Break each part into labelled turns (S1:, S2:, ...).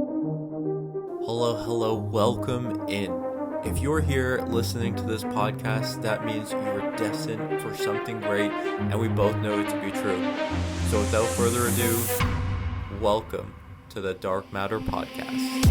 S1: Hello, hello, welcome in. If you're here listening to this podcast, that means you are destined for something great, and we both know it to be true. So, without further ado, welcome to the Dark Matter Podcast.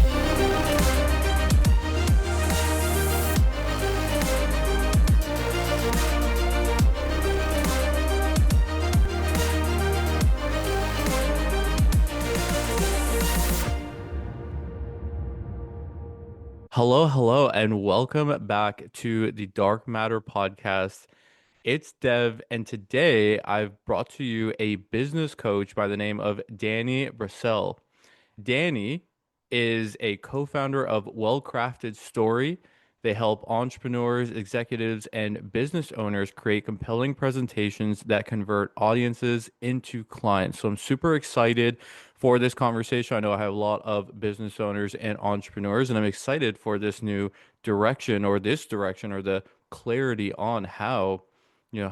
S1: Hello, hello, and welcome back to the Dark Matter Podcast. It's Dev, and today I've brought to you a business coach by the name of Danny Brassell. Danny is a co-founder of Well Crafted Story. They help entrepreneurs, executives, and business owners create compelling presentations that convert audiences into clients. So I'm super excited for this conversation. I know I have a lot of business owners and entrepreneurs, and I'm excited for this new direction or the clarity on how,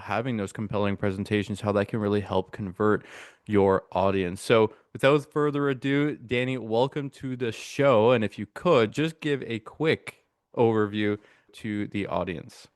S1: having those compelling presentations, how that can really help convert your audience. So, without further ado, Danny, welcome to the show. And if you could just give a quick overview to the audience.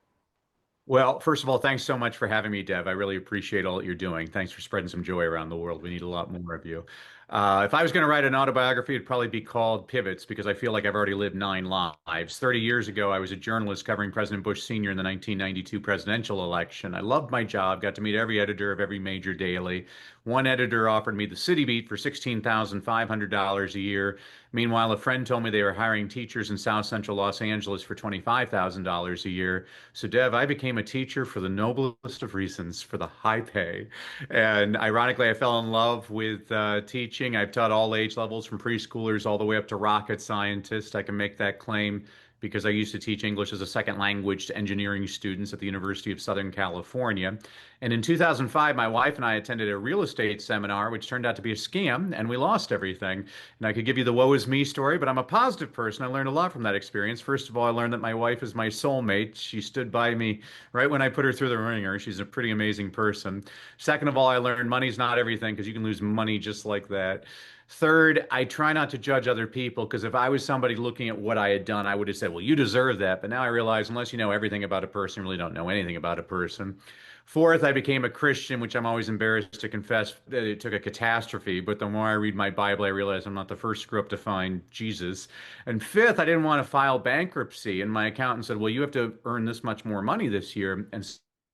S2: Well, first of all, thanks so much for having me, Dev. I really appreciate all that you're doing. Thanks for spreading some joy around the world. We need a lot more of you. If I was going to write an autobiography, it'd probably be called Pivots because I feel like I've already lived 9 lives. 30 years ago, I was a journalist covering President Bush Sr. in the 1992 presidential election. I loved my job, got to meet every editor of every major daily. One editor offered me the city beat for $16,500 a year. Meanwhile, a friend told me they were hiring teachers in South Central Los Angeles for $25,000 a year. So, Dev, I became a teacher for the noblest of reasons, for the high pay. And ironically, I fell in love with teaching. I've taught all age levels from preschoolers all the way up to rocket scientists. I can make that claim because I used to teach English as a second language to engineering students at the University of Southern California. And in 2005, my wife and I attended a real estate seminar, which turned out to be a scam, and we lost everything. And I could give you the woe is me story, but I'm a positive person. I learned a lot from that experience. First of all, I learned that my wife is my soulmate. She stood by me right when I put her through the ringer. She's a pretty amazing person. Second of all, I learned money's not everything because you can lose money just like that. Third, I try not to judge other people because if I was somebody looking at what I had done, I would have said, well, you deserve that. But now I realize unless you know everything about a person, you really don't know anything about a person. Fourth, I became a Christian, which I'm always embarrassed to confess that it took a catastrophe. But the more I read my Bible, I realize I'm not the first screw up to find Jesus. And fifth, I didn't want to file bankruptcy. And my accountant said, well, you have to earn this much more money this year. And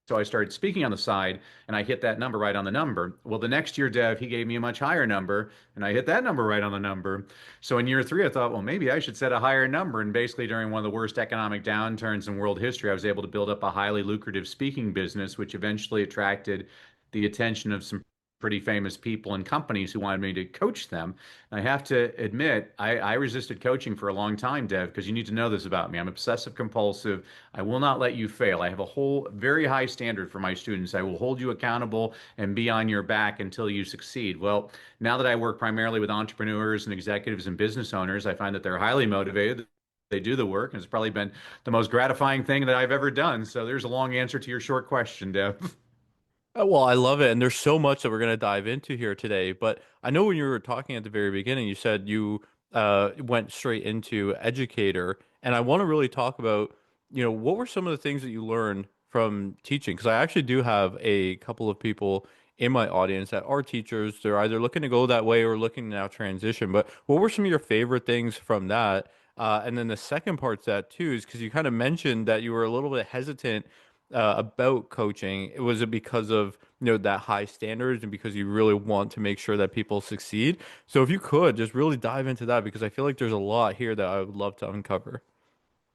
S2: so I started speaking on the side and I hit that number right on the number. Well, the next year, Dev, he gave me a much higher number and I hit that number right on the number. So in year three, I thought, well, maybe I should set a higher number. And basically, during one of the worst economic downturns in world history, I was able to build up a highly lucrative speaking business, which eventually attracted the attention of some pretty famous people and companies who wanted me to coach them. And I have to admit, I resisted coaching for a long time, Dev, because you need to know this about me. I'm obsessive compulsive. I will not let you fail. I have a whole very high standard for my students. I will hold you accountable and be on your back until you succeed. Well, now that I work primarily with entrepreneurs and executives and business owners, I find that they're highly motivated. They do the work, and it's probably been the most gratifying thing that I've ever done. So there's a long answer to your short question, Dev.
S1: Well, I love it. And there's so much that we're going to dive into here today. But I know when you were talking at the very beginning, you said you went straight into educator. And I want to really talk about, what were some of the things that you learned from teaching? Because I actually do have a couple of people in my audience that are teachers. They're either looking to go that way or looking to now transition. But what were some of your favorite things from that? And then the second part to that too is because you kind of mentioned that you were a little bit hesitant about coaching. Was it because of, that high standards and because you really want to make sure that people succeed? So if you could just really dive into that because I feel like there's a lot here that I would love to uncover.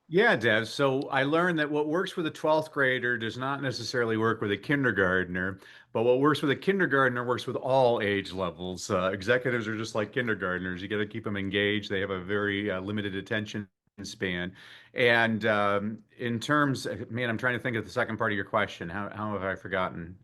S2: Yeah, Dev. So I learned that what works with a 12th grader does not necessarily work with a kindergartner, but what works with a kindergartner works with all age levels. Executives are just like kindergartners. You got to keep them engaged. They have a very limited attention span. And in terms, man, I'm trying to think of the second part of your question. How have I forgotten?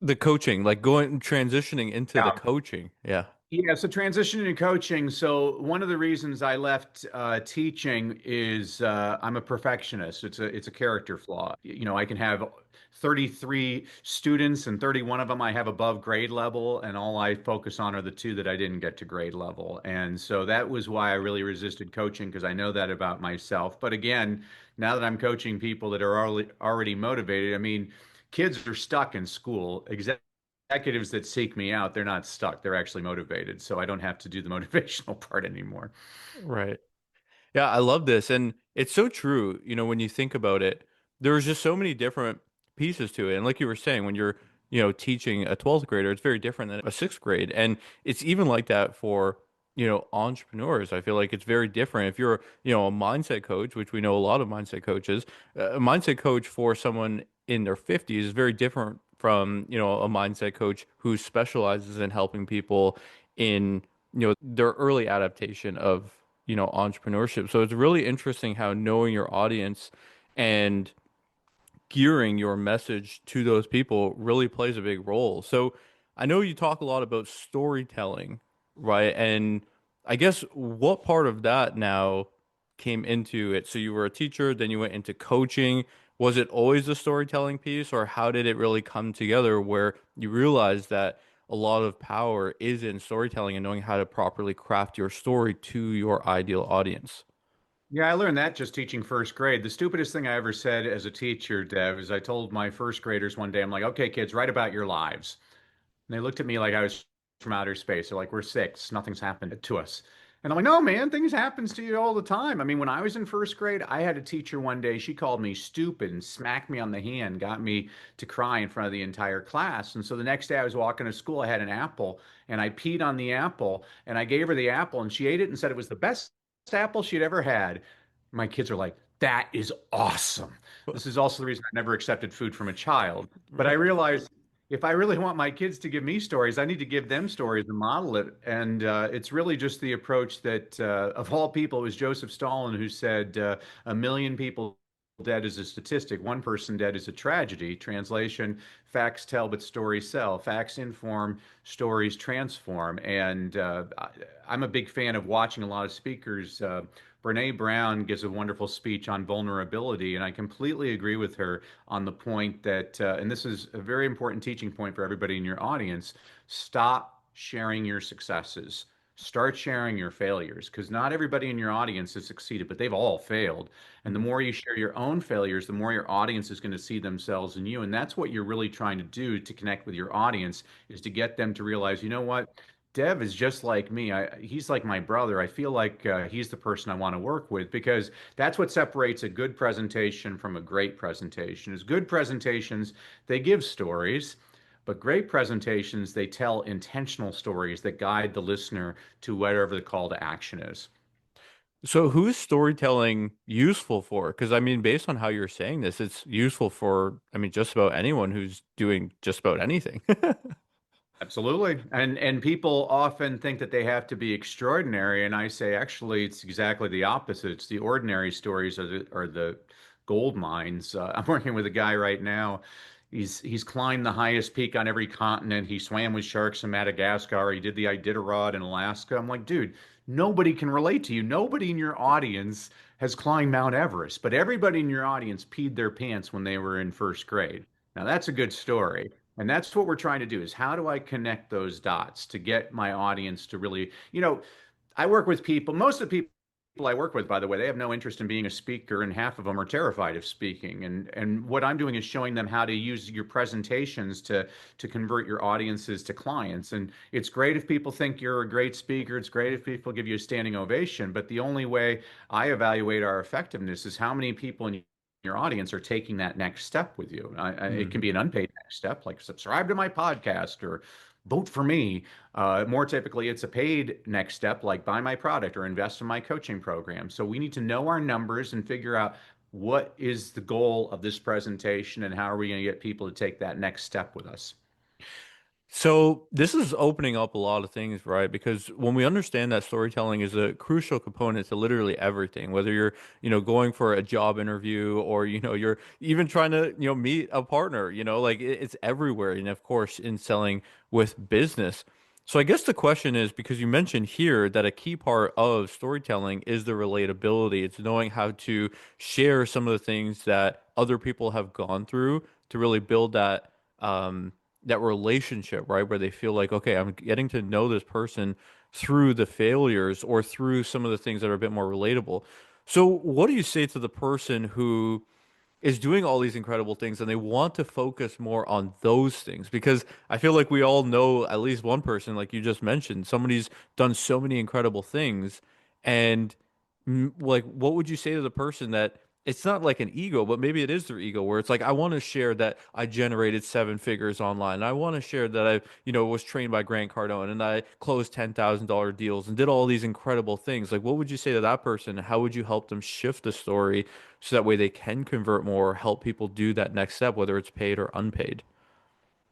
S1: The coaching, like going transitioning into the
S2: Yeah.
S1: coaching. Yeah.
S2: Yeah, so transitioning to coaching. So one of the reasons I left teaching is I'm a perfectionist. It's a character flaw. You know, I can have 33 students and 31 of them I have above grade level, and all I focus on are the two that I didn't get to grade level. And so that was why I really resisted coaching because I know that about myself. But again, now that I'm coaching people that are already motivated, I mean, kids are stuck in school. Executives that seek me out, they're not stuck. They're actually motivated. So I don't have to do the motivational part anymore.
S1: Right. Yeah, I love this. And it's so true. When you think about it, there's just so many different pieces to it. And like you were saying, when you're, teaching a 12th grader, it's very different than a sixth grade. And it's even like that for, entrepreneurs. I feel like it's very different. If you're, a mindset coach, which we know a lot of mindset coaches, a mindset coach for someone in their 50s is very different from, a mindset coach who specializes in helping people in their early adaptation of entrepreneurship. So it's really interesting how knowing your audience and gearing your message to those people really plays a big role. So I know you talk a lot about storytelling, right? And I guess what part of that now came into it? So you were a teacher, then you went into coaching. Was it always the storytelling piece, or how did it really come together where you realized that a lot of power is in storytelling and knowing how to properly craft your story to your ideal audience?
S2: Yeah, I learned that just teaching first grade. The stupidest thing I ever said as a teacher, Dev, is I told my first graders one day, I'm like, okay, kids, write about your lives. And they looked at me like I was from outer space. They're like, we're six. Nothing's happened to us. And I'm like, no, man, things happens to you all the time. I mean, when I was in first grade, I had a teacher one day, she called me stupid and smacked me on the hand, got me to cry in front of the entire class. And so the next day I was walking to school, I had an apple and I peed on the apple and I gave her the apple and she ate it and said it was the best apple she'd ever had. My kids are like, that is awesome. This is also the reason I never accepted food from a child. But I
S1: Right.
S2: realized if I really want my kids to give me stories, I need to give them stories and model it. And it's really just the approach that, of all people, it was Joseph Stalin who said, a million people dead is a statistic, one person dead is a tragedy. Translation, facts tell, but stories sell. Facts inform, stories transform. And I'm a big fan of watching a lot of speakers. Brene Brown gives a wonderful speech on vulnerability, and I completely agree with her on the point that, and this is a very important teaching point for everybody in your audience, stop sharing your successes. Start sharing your failures because not everybody in your audience has succeeded, but they've all failed. And the
S1: Mhm.
S2: more you share your own failures, the more your audience is going to see themselves in you. And that's what you're really trying to do to connect with your audience is to get them to realize, you know what? Dev is just like me. He's like my brother. I feel like he's the person I want to work with because that's what separates a good presentation from a great presentation. Is good presentations, they give stories, but great presentations, they tell intentional stories that guide the listener to whatever the call to action is.
S1: So who's storytelling useful for? Because I mean, based on how you're saying this, it's useful for, I mean, just about anyone who's doing just about anything.
S2: Absolutely. And people often think that they have to be extraordinary, and I say actually it's exactly the opposite. It's the ordinary stories are the gold mines. I'm working with a guy right now. He's climbed the highest peak on every continent. He swam with sharks in Madagascar. He did the Iditarod in Alaska. I'm like, dude, nobody can relate to you. Nobody in your audience has climbed Mount Everest, but everybody in your audience peed their pants when they were in first grade. Now that's a good story. And that's what we're trying to do is how do I connect those dots to get my audience to really, I work with people, most of the people I work with, by the way, they have no interest in being a speaker and half of them are terrified of speaking. And what I'm doing is showing them how to use your presentations to convert your audiences to clients. And it's great if people think you're a great speaker. It's great if people give you a standing ovation. But the only way I evaluate our effectiveness is how many people in your audience are taking that next step with you. It can
S1: Hmm.
S2: be an unpaid next step, like subscribe to my podcast or vote for me. More typically, it's a paid next step, like buy my product or invest in my coaching program. So we need to know our numbers and figure out what is the goal of this presentation and how are we going to get people to take that next step with us.
S1: So this is opening up a lot of things, right? Because when we understand that storytelling is a crucial component to literally everything, whether you're, going for a job interview or, you're even trying to, meet a partner, like it's everywhere. And of course, in selling with business. So I guess the question is because you mentioned here that a key part of storytelling is the relatability. It's knowing how to share some of the things that other people have gone through to really build that relationship, right? Where they feel like, okay, I'm getting to know this person through the failures or through some of the things that are a bit more relatable. So what do you say to the person who is doing all these incredible things and they want to focus more on those things because I feel like we all know at least one person like you just mentioned somebody's done so many incredible things and like what would you say to the person that it's not like an ego but maybe it is their ego where it's like I want to share that I generated 7 figures online. I want to share that I was trained by Grant Cardone and I closed $10,000 deals and did all these incredible things. Like what would you say to that person? How would you help them shift the story so that way they can convert more, help people do that next step, whether it's paid or unpaid?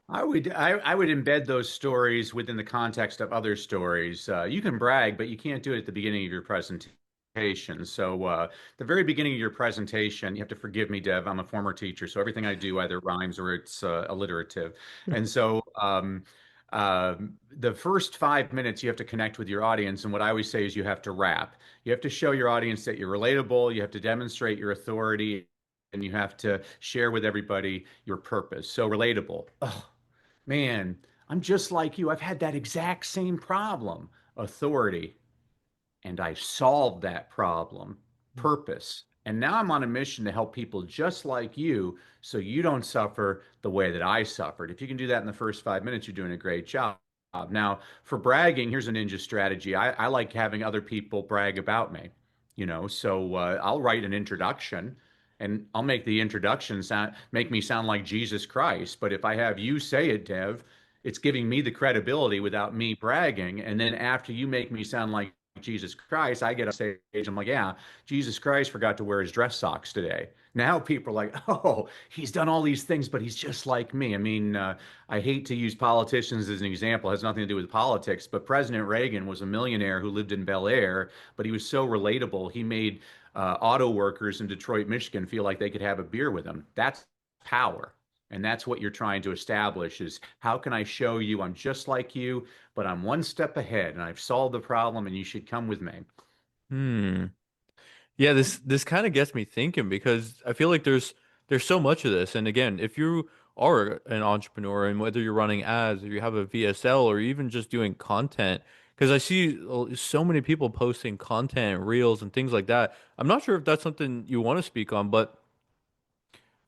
S2: I would embed those stories within the context of other stories. You can brag, but you can't do it at the beginning of your presentation. So, the very beginning of your presentation, you have to forgive me, Dev. I'm a former teacher, so everything I do either rhymes or it's alliterative. And so, the first 5 minutes, you have to connect with your audience. And what I always say is you have to rap. You have to show your audience that you're relatable. You have to demonstrate your authority, and you have to share with everybody your purpose. So, relatable. Ugh, man, I'm just like you. I've had that exact same problem. Authority. And I solved that problem. Purpose. And now I'm on a mission to help people just like you so you don't suffer the way that I suffered. If you can do that in the first 5 minutes, you're doing a great job. Now, for bragging, here's a ninja strategy. I like having other people brag about me, so I'll write an introduction and I'll make the introduction make me sound like Jesus Christ. But if I have you say it, Dev, it's giving me the credibility without me bragging. And then after you make me sound like Jesus Christ, I get on stage. I'm like, yeah, Jesus Christ forgot to wear his dress socks today. Now people are like, oh, he's done all these things, but he's just like me. I mean, I hate to use politicians as an example. It has nothing to do with politics, but President Reagan was a millionaire who lived in Bel Air, but he was so relatable. He made auto workers in Detroit, Michigan feel like they could have a beer with him. That's power. And that's what you're trying to establish is how can I show you I'm just like you, but I'm one step ahead and I've solved the problem and you should come with me.
S1: Hmm. Yeah, this kind of gets me thinking because I feel like there's so much of this. And again, if you are an entrepreneur and whether you're running ads or you have a VSL or even just doing content, because I see so many people posting content, reels and things like that. I'm not sure if that's something you want to speak on, but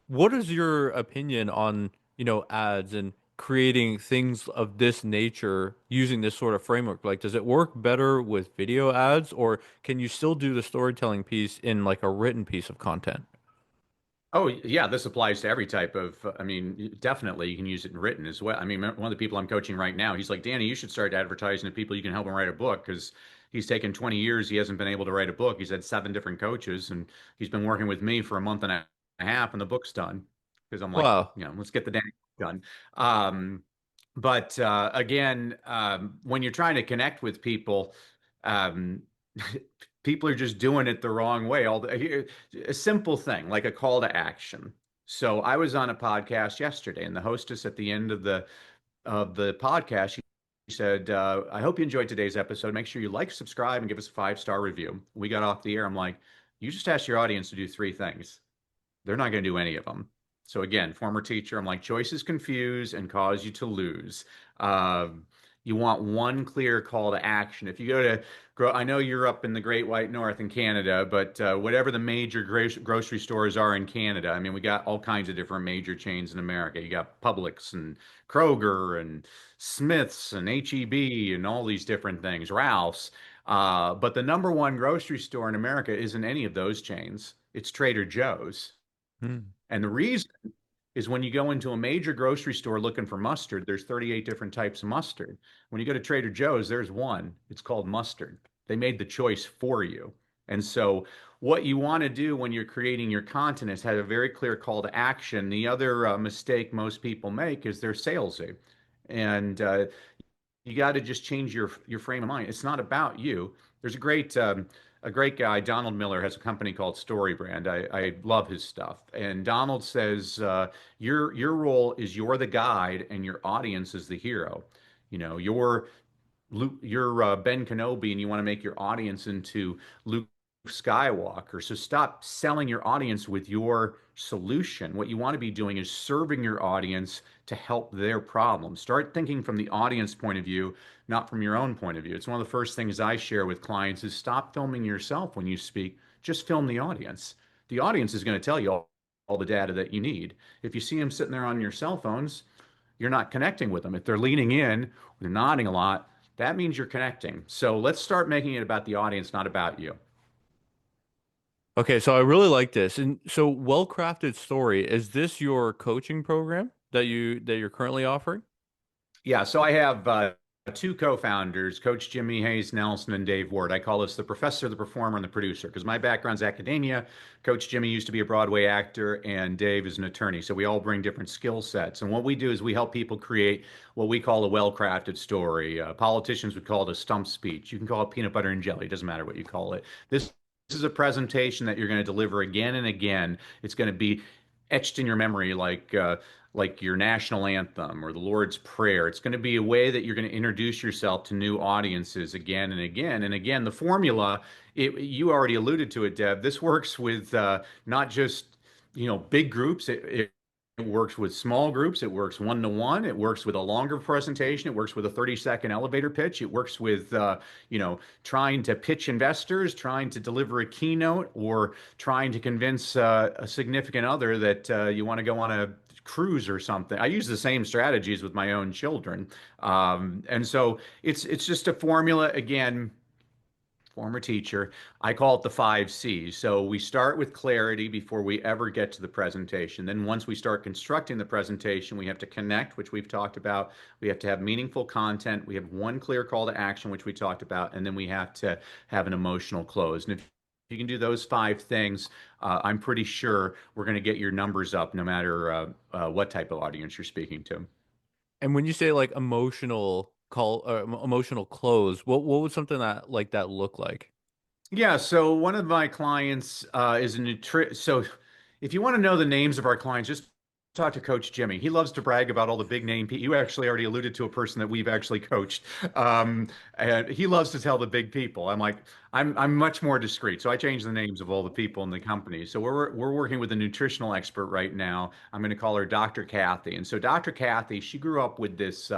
S1: what is your opinion on, ads and creating things of this nature using this sort of framework? Like, does it work better with video ads, or can you still do the storytelling piece in like a written piece of content?
S2: Oh, yeah, this applies to every type of, I mean, definitely you can use it in written as well. I mean, one of the people I'm coaching right now, he's like, Danny, you should start advertising to people you can help him write a book because he's taken 20 years. He hasn't been able to write a book. He's had 7 different coaches and he's been working with me for a month and a half and the book's done because I'm like,
S1: Wow.
S2: let's get the Danny book done. But again, when you're trying to connect with people, um, people are just doing it the wrong way. A simple thing like a call to action. So I was on a podcast yesterday, and the hostess at the end of the podcast, she said, "I hope you enjoyed today's episode. Make sure you like, subscribe, and give us a 5-star review." We got off the air. I'm like, "You just asked your audience to do 3 things. They're not going to do any of them." So again, former teacher, I'm like, choices confuse and cause you to lose. Um, you want one clear call to action. If you go to, I know you're up in the Great White North in Canada, but whatever the major grocery stores are in Canada, I mean, we got all kinds of different major chains in America. You got Publix and Kroger and Smith's and H-E-B and all these different things, Ralph's. But the number one grocery store in America isn't any of those chains. It's Trader Joe's.
S1: Hmm.
S2: And the reason is when you go into a major grocery store looking for mustard, there's 38 different types of mustard. When you go to Trader Joe's, there's one. It's called mustard. They made the choice for you. And so, what you want to do when you're creating your content is have a very clear call to action. The other mistake most people make is they're salesy. And you got to just change your frame of mind. It's not about you. There's a great guy, Donald Miller, has a company called StoryBrand. I love his stuff. And Donald says your role is you're the guide and your audience is the hero. You're you're Ben Kenobi and you want to make your audience into Luke Skywalker. So stop selling your audience with your solution. What you want to be doing is serving your audience to help their problem. Start thinking from the audience point of view, not from your own point of view. It's one of the first things I share with clients is stop filming yourself when you speak. Just film the audience. The audience is going to tell you all the data that you need. If you see them sitting there on your cell phones, you're not connecting with them. If they're leaning in, they're nodding a lot, that means you're connecting. So let's start making it about the audience, not about you.
S1: Okay, so I really like this. And so well-crafted story, is this your coaching program that you're currently offering?
S2: Yeah, so I have two co-founders, Coach Jimmy Hayes Nelson and Dave Ward. I call this the professor, the performer, and the producer because my background's academia. Coach Jimmy used to be a Broadway actor, and Dave is an attorney. So we all bring different skill sets. And what we do is we help people create what we call a well-crafted story. Politicians would call it a stump speech. You can call it peanut butter and jelly. It doesn't matter what you call it. This is a presentation that you're going to deliver again and again. It's going to be etched in your memory like your national anthem or the Lord's Prayer. It's going to be a way that you're going to introduce yourself to new audiences again and again. And again, the formula, you already alluded to it, Deb. This works with not just big groups. It works with small groups. It works one to one. It works with a longer presentation. It works with a 30-second elevator pitch. It works with trying to pitch investors, trying to deliver a keynote, or trying to convince a significant other that you want to go on a cruise or something. I use the same strategies with my own children, and so it's just a formula again. Former teacher. I call it the 5 C's. So we start with clarity before we ever get to the presentation. Then once we start constructing the presentation, we have to connect, which we've talked about. We have to have meaningful content. We have one clear call to action, which we talked about, and then we have to have an emotional close. And if you can do those 5 things, I'm pretty sure we're going to get your numbers up no matter what type of audience you're speaking to.
S1: And when you say like emotional call or emotional close, what would something that like that look like?
S2: Yeah, so one of my clients is a so if you want to know the names of our clients, just talk to Coach Jimmy. He loves to brag about all the big name people. You actually already alluded to a person that we've actually coached. And he loves to tell the big people. I'm much more discreet. So I change the names of all the people in the company. So we're working with a nutritional expert right now. I'm going to call her Dr. Kathy. And so Dr. Kathy, she grew up with this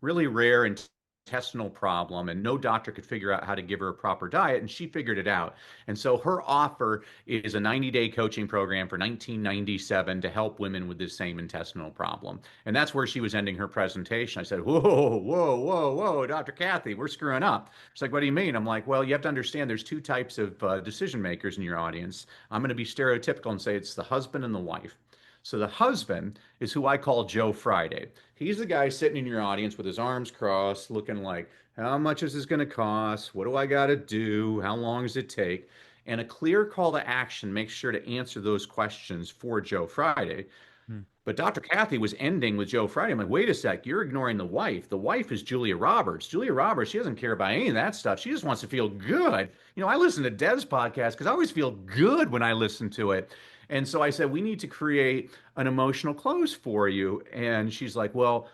S2: really rare and intestinal problem, and no doctor could figure out how to give her a proper diet, and she figured it out. And so her offer is a 90-day coaching program for 1997 to help women with this same intestinal problem. And that's where she was ending her presentation. I said, whoa, whoa, whoa, whoa, Dr. Kathy, we're screwing up. She's like, what do you mean? I'm like, well, you have to understand there's two types of decision makers in your audience. I'm going to be stereotypical and say it's the husband and the wife. So the husband is who I call Joe Friday. He's the guy sitting in your audience with his arms crossed, looking like, how much is this going to cost? What do I got to do? How long does it take? And a clear call to action makes sure to answer those questions for Joe Friday.
S1: Hmm.
S2: But Dr. Kathy was ending with Joe Friday. I'm like, wait a sec, you're ignoring the wife. The wife is Julia Roberts. Julia Roberts, she doesn't care about any of that stuff. She just wants to feel good. I listen to Dev's podcast because I always feel good when I listen to it. And so I said, we need to create an emotional close for you. And she's like, well,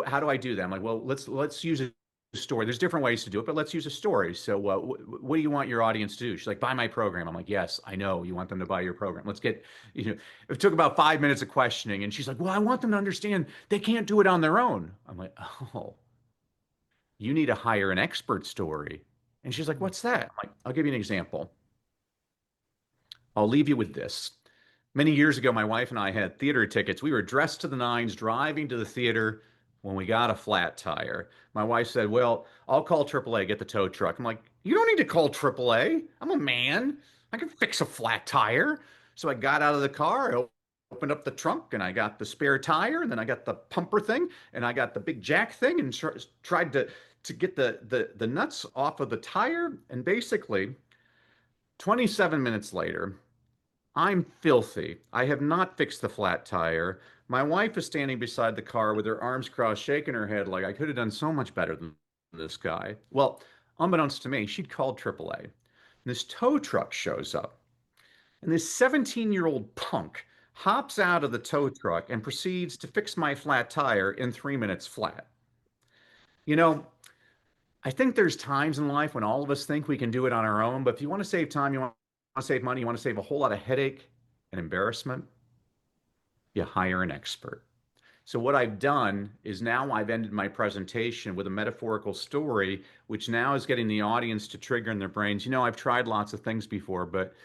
S2: how do I do that? I'm like, well, let's use a story. There's different ways to do it, but let's use a story. So what do you want your audience to do? She's like, buy my program. I'm like, yes, I know you want them to buy your program. It took about 5 minutes of questioning. And she's like, well, I want them to understand they can't do it on their own. I'm like, oh, you need to hire an expert story. And she's like, what's that? I'm like, I'll give you an example. I'll leave you with this. Many years ago, my wife and I had theater tickets. We were dressed to the nines, driving to the theater when we got a flat tire. My wife said, well, I'll call AAA, get the tow truck. I'm like, you don't need to call AAA. I'm a man. I can fix a flat tire. So I got out of the car, I opened up the trunk, and I got the spare tire, and then I got the pumper thing, and I got the big jack thing, and tried to get the nuts off of the tire. And basically, 27 minutes later, I'm filthy. I have not fixed the flat tire. My wife is standing beside the car with her arms crossed, shaking her head like I could have done so much better than this guy. Well, unbeknownst to me, she'd called AAA. And this tow truck shows up, and this 17-year-old punk hops out of the tow truck and proceeds to fix my flat tire in 3 minutes flat. You know, I think there's times in life when all of us think we can do it on our own, but if you want to save time, you want to save money, you want to save a whole lot of headache and embarrassment, you hire an expert. So what I've done is now I've ended my presentation with a metaphorical story, which now is getting the audience to trigger in their brains. I've tried lots of things before, but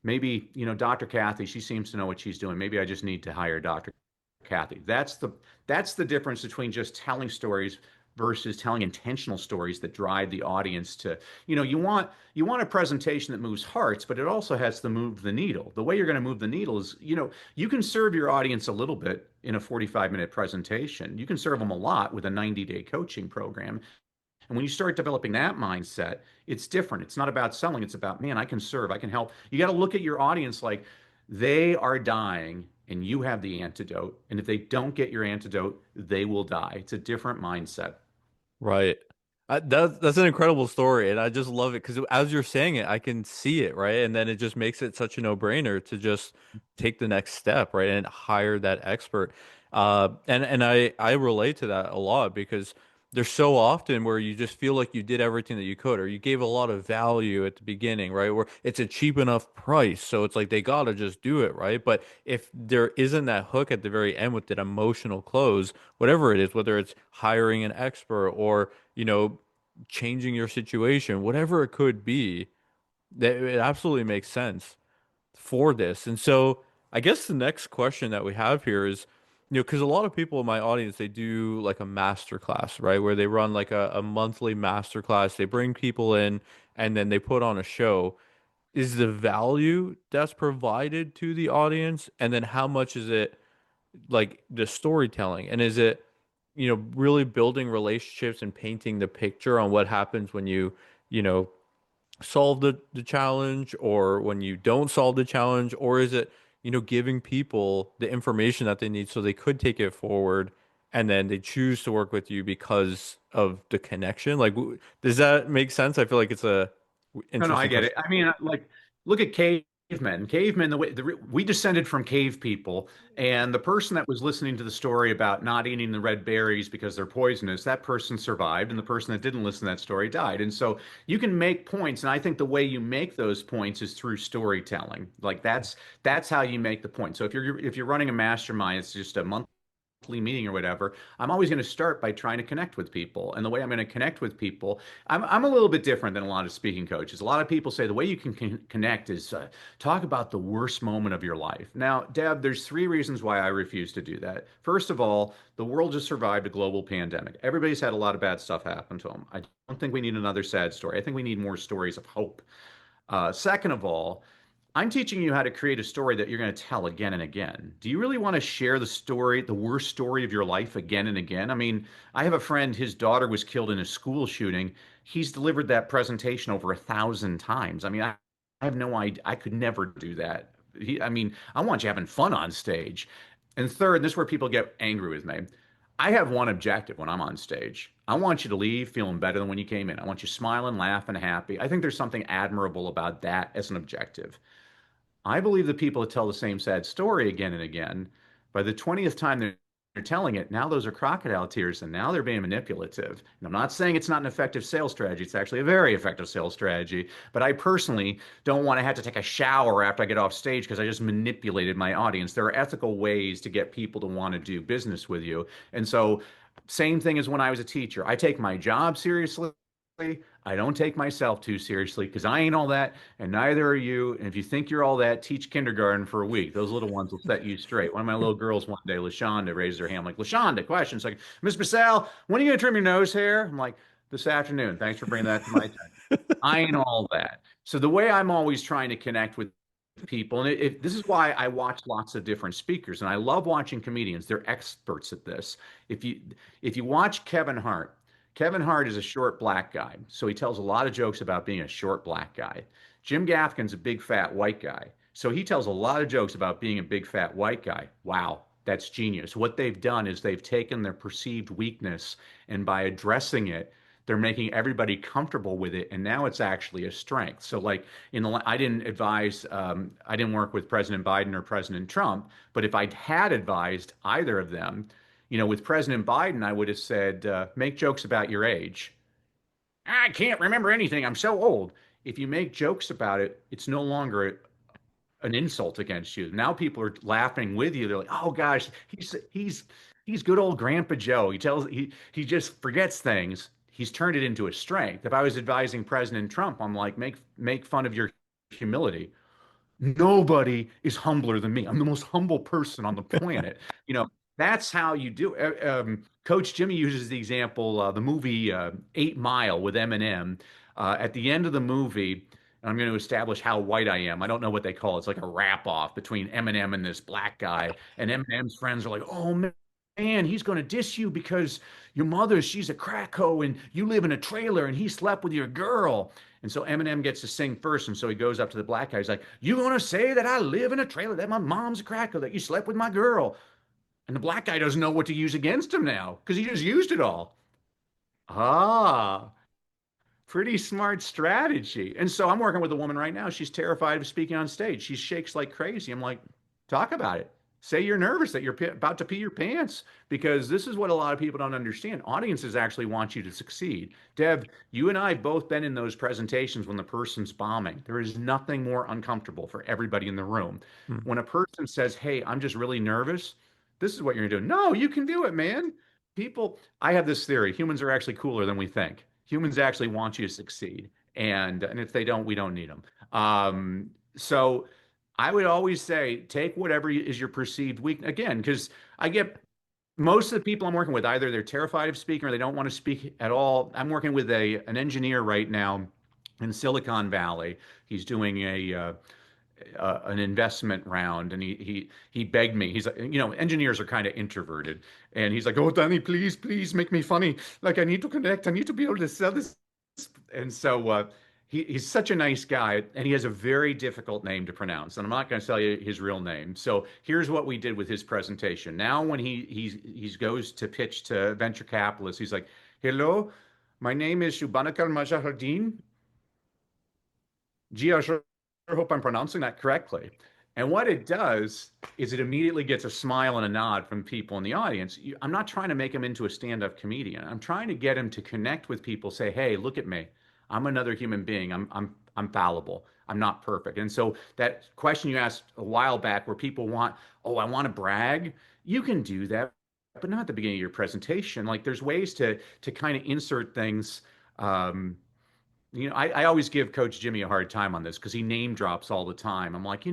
S2: maybe, Dr. Kathy, she seems to know what she's doing. Maybe I just need to hire Dr. Kathy. That's the difference between just telling stories versus telling intentional stories that drive the audience to, you want a presentation that moves hearts, but it also has to move the needle. The way you're going to move the needle is, you can serve your audience a little bit in a 45-minute presentation. You can serve them a lot with a 90-day coaching program. And when you start developing that mindset, it's different. It's not about selling. It's about, man, I can serve, I can help. You got to look at your audience like they are dying and you have the antidote. And if they don't get your antidote, they will die. It's a different mindset.
S1: Right. That's an incredible story, and I just love it because as you're saying it, I can see it, right? And then it just makes it such a no-brainer to just take the next step, right, and hire that expert. And I relate to that a lot because there's so often where you just feel like you did everything that you could, or you gave a lot of value at the beginning, right? Where it's a cheap enough price, so it's like they gotta just do it, right? But if there isn't that hook at the very end with that emotional close, whatever it is, whether it's hiring an expert or, changing your situation, whatever it could be, that it absolutely makes sense for this. And so I guess the next question that we have here is, because a lot of people in my audience, they do like a master class, right? Where they run like a monthly master class. They bring people in and then they put on a show. Is the value that's provided to the audience, and then how much is it like the storytelling? And is it, really building relationships and painting the picture on what happens when you know, solve the challenge or when you don't solve the challenge? Or is it, giving people the information that they need so they could take it forward and then they choose to work with you because of the connection? Like, does that make sense? I feel like it's a
S2: No, no, I
S1: interesting
S2: get it.
S1: question.
S2: I mean, like, look at cavemen. Cavemen, we descended from cave people, and the person that was listening to the story about not eating the red berries because they're poisonous, that person survived, and the person that didn't listen to that story died. And so you can make points, and I think the way you make those points is through storytelling. Like that's how you make the point. So if you're running a mastermind, it's just a monthly meeting or whatever, I'm always going to start by trying to connect with people. And the way I'm going to connect with people, I'm a little bit different than a lot of speaking coaches. A lot of people say the way you can connect is talk about the worst moment of your life. Now, Deb, there's three reasons why I refuse to do that. First of all, the world just survived a global pandemic. Everybody's had a lot of bad stuff happen to them. I don't think we need another sad story. I think we need more stories of hope. Second of all, I'm teaching you how to create a story that you're going to tell again and again. Do you really want to share the story, the worst story of your life again and again? I mean, I have a friend, his daughter was killed in a school shooting. He's delivered that presentation over 1,000 times. I mean, I have no idea. I could never do that. I mean, I want you having fun on stage. And third, and this is where people get angry with me. I have one objective when I'm on stage. I want you to leave feeling better than when you came in. I want you smiling, laughing, happy. I think there's something admirable about that as an objective. I believe the people that tell the same sad story again and again, by the 20th time they're telling it, now those are crocodile tears and now they're being manipulative. And I'm not saying it's not an effective sales strategy. It's actually a very effective sales strategy. But I personally don't want to have to take a shower after I get off stage because I just manipulated my audience. There are ethical ways to get people to want to do business with you. And so, same thing as when I was a teacher. I take my job seriously. I don't take myself too seriously because I ain't all that, and neither are you. And if you think you're all that, teach kindergarten for a week. Those little ones will set you straight. One of my little girls one day, LaShonda, raised her hand. I'm like, LaShonda, question. She's like, Miss Brassell, when are you going to trim your nose hair? I'm like, this afternoon. Thanks for bringing that to my attention. I ain't all that. So the way I'm always trying to connect with people, and this is why I watch lots of different speakers, and I love watching comedians. They're experts at this. If you if you watch Kevin Hart, Kevin Hart is a short black guy, so he tells a lot of jokes about being a short black guy. Jim Gaffigan's a big fat white guy, so he tells a lot of jokes about being a big fat white guy. Wow, that's genius. What they've done is they've taken their perceived weakness and by addressing it, they're making everybody comfortable with it, and now it's actually a strength. So, like I didn't advise, I didn't work with President Biden or President Trump, but if I had advised either of them, with President Biden, I would have said, make jokes about your age. I can't remember anything. I'm so old. If you make jokes about it, it's no longer an insult against you. Now people are laughing with you. They're like, "Oh gosh, he's good old Grandpa Joe. He just forgets things. He's turned it into a strength." If I was advising President Trump, I'm like, make fun of your humility. Nobody is humbler than me. I'm the most humble person on the planet. You know, that's how you do it. Coach Jimmy uses the example, the movie 8 Mile with Eminem. At the end of the movie, and I'm going to establish how white I am. I don't know what they call it. It's like a rap off between Eminem and this black guy. And Eminem's friends are like, "Oh man, he's going to diss you because your mother, she's a crackho and you live in a trailer and he slept with your girl." And so Eminem gets to sing first. And so he goes up to the black guy. He's like, "You want to say that I live in a trailer, that my mom's a cracker, that you slept with my girl?" And the black guy doesn't know what to use against him now because he just used it all. Ah, pretty smart strategy. And so I'm working with a woman right now. She's terrified of speaking on stage. She shakes like crazy. I'm like, talk about it. Say you're nervous that you're about to pee your pants because this is what a lot of people don't understand. Audiences actually want you to succeed. Deb, you and I have both been in those presentations when the person's bombing. There is nothing more uncomfortable for everybody in the room.
S1: Hmm.
S2: When a person says, "Hey, I'm just really nervous," this is what you're going to do. No, you can do it, man. I have this theory. Humans are actually cooler than we think. Humans actually want you to succeed. And if they don't, we don't need them. So I would always say take whatever is your perceived weakness. Again, because I get most of the people I'm working with, either they're terrified of speaking or they don't want to speak at all. I'm working with an engineer right now in Silicon Valley. He's doing an investment round, and he begged me. He's like, engineers are kind of introverted, and he's like, "Oh, Danny, please make me funny. Like, I need to connect. I need to be able to sell this." And so he's such a nice guy, and he has a very difficult name to pronounce. And I'm not going to tell you his real name. So here's what we did with his presentation. Now, when he goes to pitch to venture capitalists, he's like, "Hello, my name is Shubanakal Majahardin. Gee, I sure hope I'm pronouncing that correctly." And what it does is it immediately gets a smile and a nod from people in the audience. I'm not trying to make him into a stand-up comedian. I'm trying to get him to connect with people, say, "Hey, look at me. I'm another human being. I'm fallible. I'm not perfect." And so that question you asked a while back where people want, "Oh, I want to brag." You can do that, but not at the beginning of your presentation. Like there's ways to kind of insert things. Um, I always give Coach Jimmy a hard time on this because he name drops all the time. I'm like,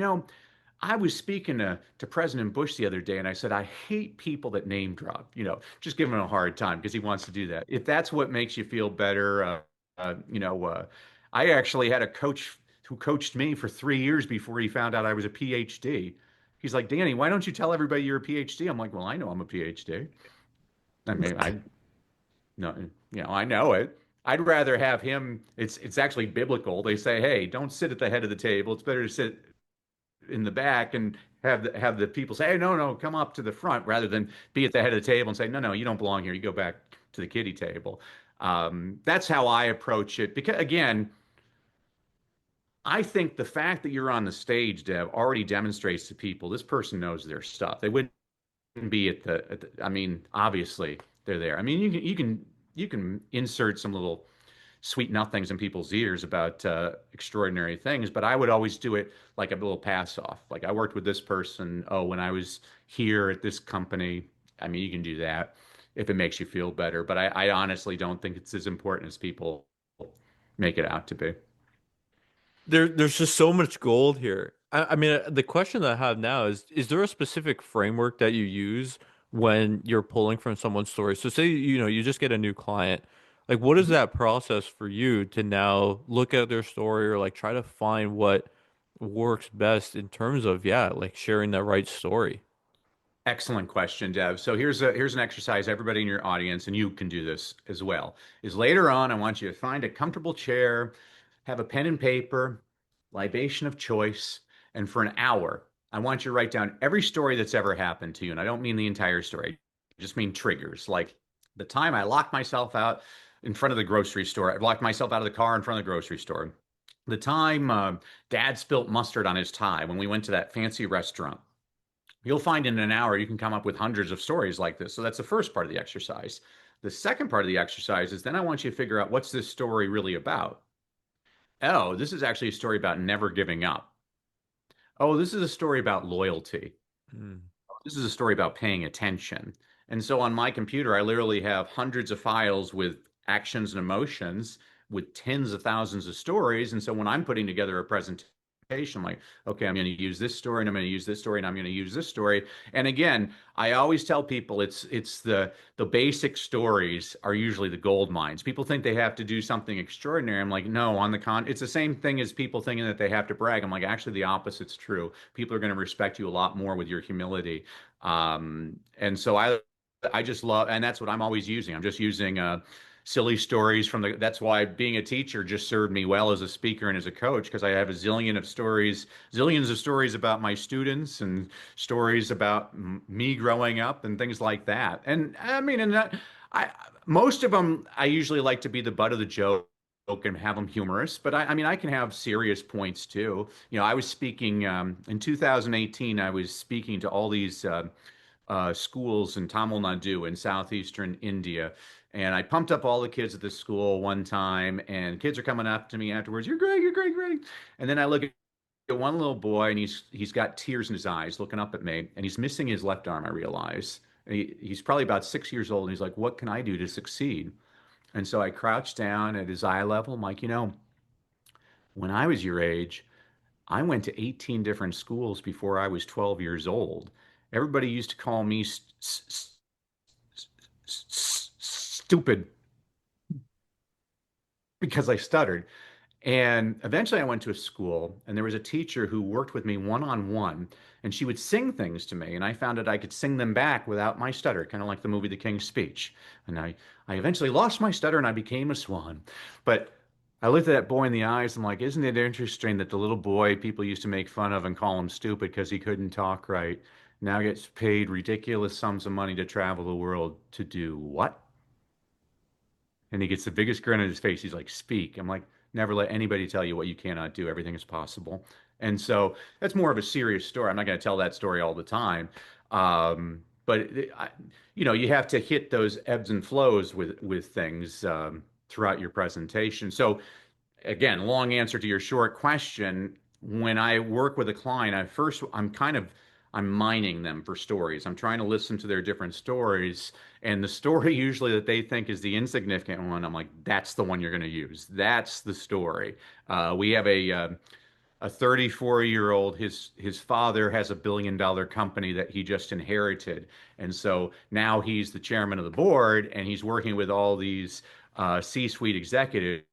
S2: I was speaking to President Bush the other day, and I said, I hate people that name drop, just give him a hard time because he wants to do that. If that's what makes you feel better, uh, you know, uh, I actually had a coach who coached me for 3 years before he found out I was a PhD. He's like, "Danny, why don't you tell everybody you're a PhD?" I'm like, "Well, I know I'm a PhD. I mean, no, I know it. I'd rather have him. It's actually biblical. They say, hey, don't sit at the head of the table. It's better to sit in the back and have the people say, hey, no, no, come up to the front, rather than be at the head of the table and say, no, no, you don't belong here. You go back to the kiddie table. That's how I approach it. Because again, I think the fact that you're on the stage, Dev, already demonstrates to people this person knows their stuff. They wouldn't be I mean, obviously they're there. I mean, you can insert some little sweet nothings in people's ears about extraordinary things, but I would always do it like a little pass off. Like I worked with this person. Oh, when I was here at this company. I mean, you can do that if it makes you feel better, but I honestly don't think it's as important as people make it out to be.
S1: There's just so much gold here. I mean, the question that I have now is there a specific framework that you use when you're pulling from someone's story? So say, you just get a new client. Like, what is
S2: Mhm.
S1: that process for you to now look at their story or like try to find what works best in terms of, yeah, like sharing the right story?
S2: Excellent question, Dev. So here's an exercise, everybody in your audience, and you can do this as well. Is later on, I want you to find a comfortable chair, have a pen and paper, libation of choice, and for an hour, I want you to write down every story that's ever happened to you. And I don't mean the entire story, I just mean triggers. Like the time I locked myself out in front of the grocery store, I locked myself out of the car in front of the grocery store. The time Dad spilt mustard on his tie when we went to that fancy restaurant. You'll find in an hour you can come up with hundreds of stories like this. So that's the first part of the exercise. The second part of the exercise is then I want you to figure out what's this story really about. Oh, this is actually a story about never giving up. Oh, this is a story about loyalty.
S1: Mm.
S2: This is a story about paying attention. And so on my computer, I literally have hundreds of files with actions and emotions with tens of thousands of stories. And so when I'm putting together a presentation, I'm like, okay, I'm going to use this story and I'm going to use this story and I'm going to use this story. And again, I always tell people it's the basic stories are usually the gold mines. People think they have to do something extraordinary. I'm like, no, it's the same thing as people thinking that they have to brag. I'm like, actually, the opposite's true. People are going to respect you a lot more with your humility. And so I just love, and that's what I'm always using. I'm just using silly stories that's why being a teacher just served me well as a speaker and as a coach, because I have a zillions of stories about my students and stories about me growing up and things like that. And I mean, and that, I, most of them, I usually like to be the butt of the joke and have them humorous, but I mean, I can have serious points too. I was speaking in 2018. I was speaking to all these schools in Tamil Nadu in southeastern India. And I pumped up all the kids at this school one time, and kids are coming up to me afterwards. You're great, you're great, great. And then I look at one little boy, and he's got tears in his eyes, looking up at me, and he's missing his left arm. I realize he's probably about 6 years old, and he's like, "What can I do to succeed?" And so I crouched down at his eye level. I'm like, when I was your age, I went to 18 different schools before I was 12 years old. Everybody used to call me stupid because I stuttered. And eventually I went to a school and there was a teacher who worked with me one on one and she would sing things to me and I found that I could sing them back without my stutter, kind of like the movie The King's Speech. And I eventually lost my stutter and I became a swan. But I looked at that boy in the eyes and I'm like, isn't it interesting that the little boy people used to make fun of and call him stupid because he couldn't talk right now gets paid ridiculous sums of money to travel the world to do what? And he gets the biggest grin on his face. He's like, speak. I'm like, never let anybody tell you what you cannot do. Everything is possible. And so that's more of a serious story. I'm not going to tell that story all the time. But you have to hit those ebbs and flows with things throughout your presentation. So again, long answer to your short question. When I work with a client, I'm mining them for stories. I'm trying to listen to their different stories. And the story usually that they think is the insignificant one, I'm like, that's the one you're going to use. That's the story. We have a 34-year-old, his father has $1 billion company that he just inherited. And so now he's the chairman of the board and he's working with all these C-suite executives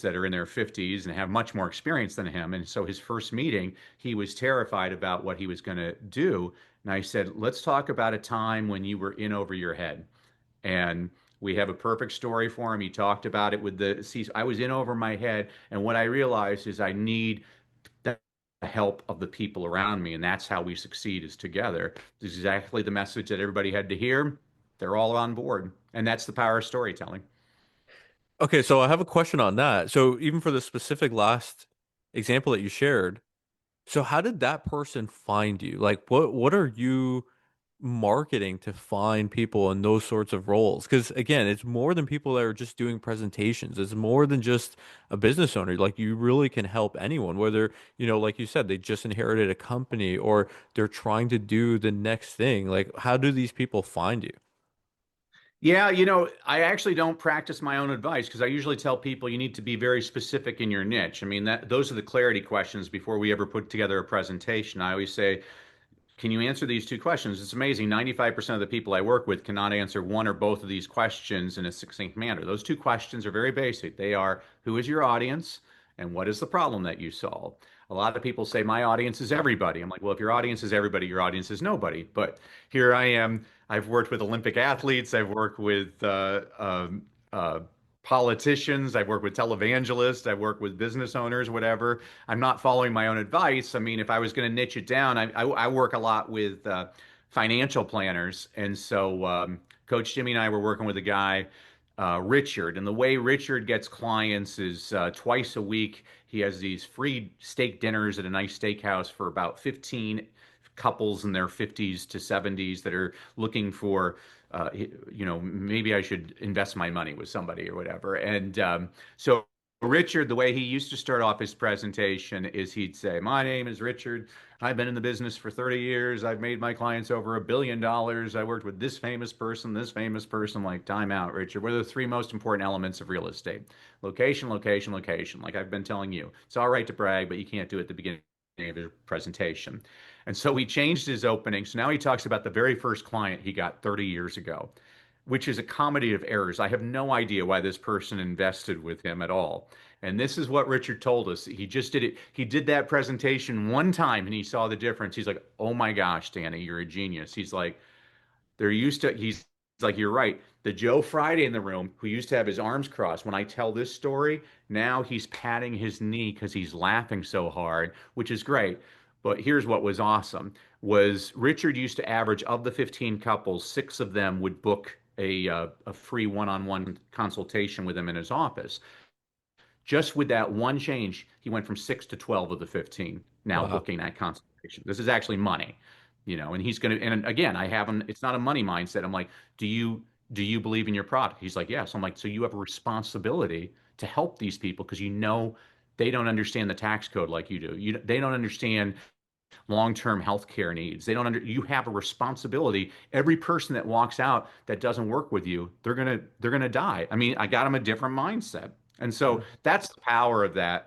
S2: that are in their 50s and have much more experience than him. And so his first meeting, he was terrified about what he was going to do. And I said, let's talk about a time when you were in over your head. And we have a perfect story for him. He talked about it with the C. I was in over my head. And what I realized is I need the help of the people around me. And that's how we succeed is together. This is exactly the message that everybody had to hear. They're all on board. And that's the power of storytelling.
S1: Okay, so I have a question on that. So even for the specific last example that you shared, so how did that person find you? Like what are you marketing to find people in those sorts of roles? Because again, it's more than people that are just doing presentations. It's more than just a business owner. Like you really can help anyone, whether, like you said, they just inherited a company or they're trying to do the next thing. Like how do these people find you?
S2: Yeah, I actually don't practice my own advice because I usually tell people you need to be very specific in your niche. I mean, that those are the clarity questions before we ever put together a presentation. I always say, can you answer these two questions? It's amazing. 95% of the people I work with cannot answer one or both of these questions in a succinct manner. Those two questions are very basic. They are, who is your audience and what is the problem that you solve? A lot of people say, my audience is everybody. I'm like, well, if your audience is everybody, your audience is nobody. But here I am. I've worked with Olympic athletes. I've worked with uh, politicians. I've worked with televangelists. I've worked with business owners, whatever. I'm not following my own advice. I mean, if I was going to niche it down, I work a lot with financial planners. And so Coach Jimmy and I were working with a guy, Richard. And the way Richard gets clients is twice a week. He has these free steak dinners at a nice steakhouse for about 15 couples in their 50s to 70s that are looking for maybe I should invest my money with somebody or whatever. And so Richard, the way he used to start off his presentation is he'd say, "My name is Richard. I've been in the business for 30 years. I've made my clients over $1 billion. I worked with this famous person, this famous person." Like, time out, Richard. What are the three most important elements of real estate? Location, location, location. Like I've been telling you, it's all right to brag, but you can't do it at the beginning of your presentation. And so he changed his opening. So now he talks about the very first client he got 30 years ago, which is a comedy of errors. I have no idea why this person invested with him at all. And this is what Richard told us. He just did it. He did that presentation one time and he saw the difference. He's like, "Oh my gosh, Danny, you're a genius." He's like, he's like, "You're right. The Joe Friday in the room who used to have his arms crossed, when I tell this story, now he's patting his knee because he's laughing so hard," which is great. But here's what was awesome was Richard used to average of the 15 couples, six of them would book a free one-on-one consultation with him in his office. Just with that one change, he went from six to 12 of the 15 now
S1: Wow.
S2: booking that consultation. This is actually money, and he's going to, and again, I haven't, it's not a money mindset. I'm like, do you believe in your product? He's like, yes. I'm like, so you have a responsibility to help these people because they don't understand the tax code like you do. They don't understand long-term health care needs. You have a responsibility. Every person that walks out that doesn't work with you, they're gonna die. I mean, I got them a different mindset. And so
S1: Yeah.
S2: that's the power of that.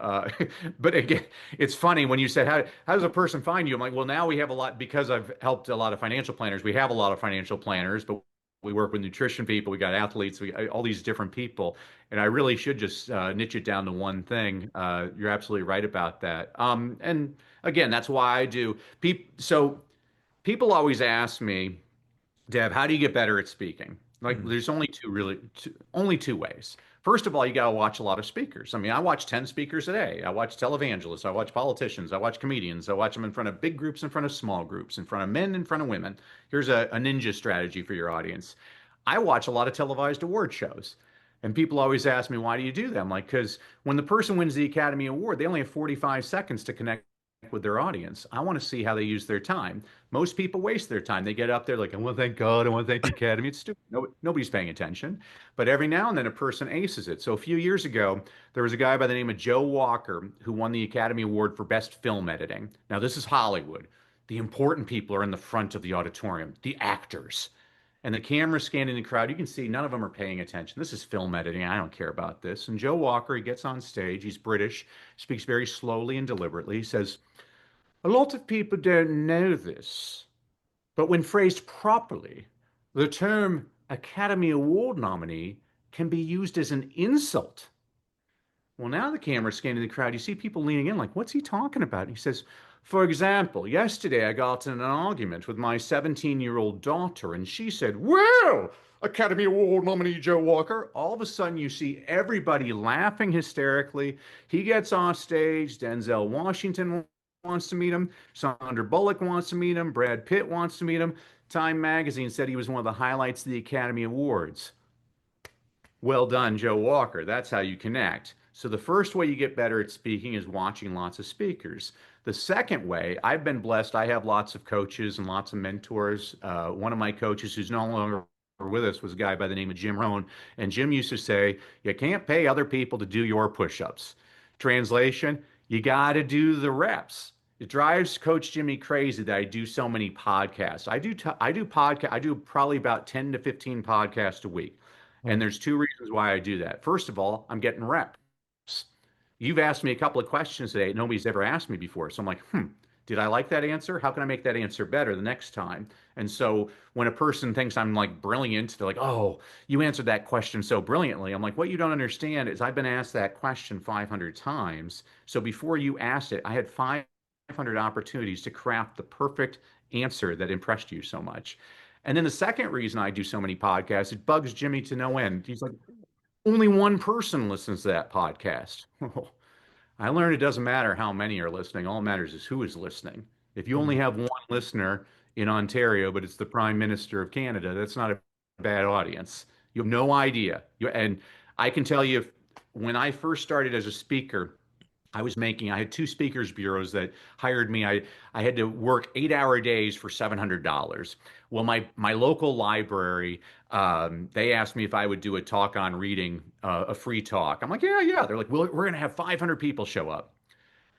S2: But again, it's funny when you said, how does a person find you? I'm like, well, now we have a lot because I've helped a lot of financial planners. We have a lot of financial planners, but we work with nutrition people. We got athletes, all these different people. And I really should just niche it down to one thing. You're absolutely right about that. And again, that's why I do. So people always ask me, Deb, how do you get better at speaking? Like,
S1: Mm.
S2: there's only two ways. First of all, you got to watch a lot of speakers. I mean, I watch 10 speakers a day. I watch televangelists. I watch politicians. I watch comedians. I watch them in front of big groups, in front of small groups, in front of men, in front of women. Here's a ninja strategy for your audience. I watch a lot of televised award shows. And people always ask me, why do you do them? Like, because when the person wins the Academy Award, they only have 45 seconds to connect with their audience. I want to see how they use their time. Most people waste their time. They get up there like, "I want to thank God, I want to thank the Academy." It's stupid. Nobody's paying attention. But every now and then a person aces it. So a few years ago, there was a guy by the name of Joe Walker who won the Academy Award for Best Film Editing. Now, this is Hollywood. The important people are in the front of the auditorium, the actors. And the camera's scanning the crowd. You can see none of them are paying attention. This is film editing. I don't care about this. And Joe Walker, he gets on stage. He's British, speaks very slowly and deliberately. He says, "A lot of people don't know this, but when phrased properly, the term Academy Award nominee can be used as an insult." Well, now the camera's scanning the crowd. You see people leaning in, like, what's he talking about? And he says, "For example, yesterday I got in an argument with my 17-year-old daughter, and she said, 'Well, Academy Award nominee Joe Walker.'" All of a sudden, you see everybody laughing hysterically. He gets off stage. Denzel Washington wants to meet him. Sandra Bullock wants to meet him. Brad Pitt wants to meet him. Time magazine said he was one of the highlights of the Academy Awards. Well done, Joe Walker. That's how you connect. So the first way you get better at speaking is watching lots of speakers. The second way, I've been blessed. I have lots of coaches and lots of mentors. One of my coaches who's no longer with us was a guy by the name of Jim Rohn. And Jim used to say, "You can't pay other people to do your push-ups." Translation, you got to do the reps. It drives Coach Jimmy crazy that I do so many podcasts. I do probably about 10 to 15 podcasts a week. And
S1: Mm.
S2: there's two reasons why I do that. First of all, I'm getting reps. You've asked me a couple of questions today nobody's ever asked me before. So I'm like, did I like that answer? How can I make that answer better the next time? And so when a person thinks I'm like brilliant, they're like, "Oh, you answered that question so brilliantly." I'm like, "What you don't understand is I've been asked that question 500 times. So before you asked it, I had 500 opportunities to craft the perfect answer that impressed you so much." And then the second reason I do so many podcasts, it bugs Jimmy to no end. He's like, "Only one person listens to that podcast." I learned it doesn't matter how many are listening. All that matters is who is listening. If you only
S1: Mm.
S2: have one listener in Ontario, but it's the Prime Minister of Canada, that's not a bad audience. You have no idea. And I can tell you, when I first started as a speaker, I had two speakers bureaus that hired me. I had to work 8-hour days for $700. Well, my local library, they asked me if I would do a talk on reading, a free talk. I'm like, yeah, yeah. They're like, well, we're going to have 500 people show up.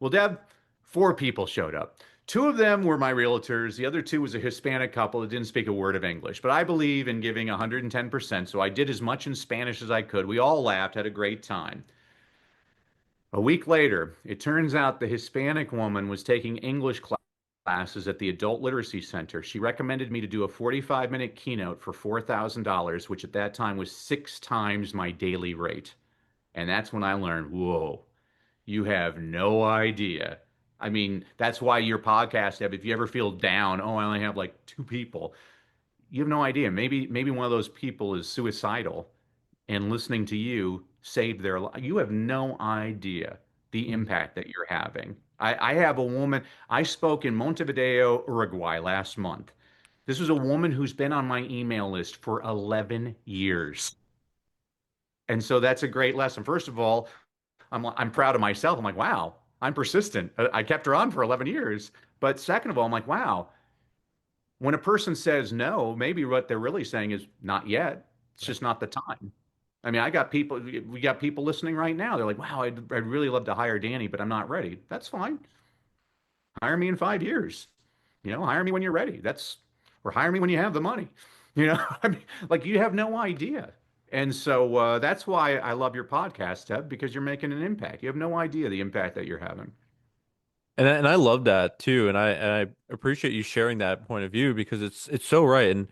S2: Well, Deb, four people showed up. Two of them were my realtors. The other two was a Hispanic couple that didn't speak a word of English. But I believe in giving 110%. So I did as much in Spanish as I could. We all laughed, had a great time. A week later, it turns out the Hispanic woman was taking English classes at the Adult Literacy Center. She recommended me to do a 45-minute keynote for $4,000, which at that time was 6 times my daily rate. And that's when I learned, whoa, you have no idea. I mean, that's why your podcast, if you ever feel down, oh, I only have like two people, you have no idea. Maybe one of those people is suicidal and listening to you saved their life. You have no idea the
S1: Mm.
S2: impact that you're having. I have a woman, I spoke in Montevideo, Uruguay last month. This was a woman who's been on my email list for 11 years. And so that's a great lesson. First of all, I'm proud of myself. I'm like, wow, I'm persistent. I kept her on for 11 years. But second of all, I'm like, wow, when a person says no, maybe what they're really saying is not yet. It's
S1: Right.
S2: just not the time. I mean, we got people listening right now. They're like, wow, I'd really love to hire Danny, but I'm not ready. That's fine. Hire me in 5 years. Hire me when you're ready. Or hire me when you have the money. I mean, like you have no idea. And so that's why I love your podcast, Ted, because you're making an impact. You have no idea the impact that you're having.
S1: And I love that too, and I appreciate you sharing that point of view because it's so right. And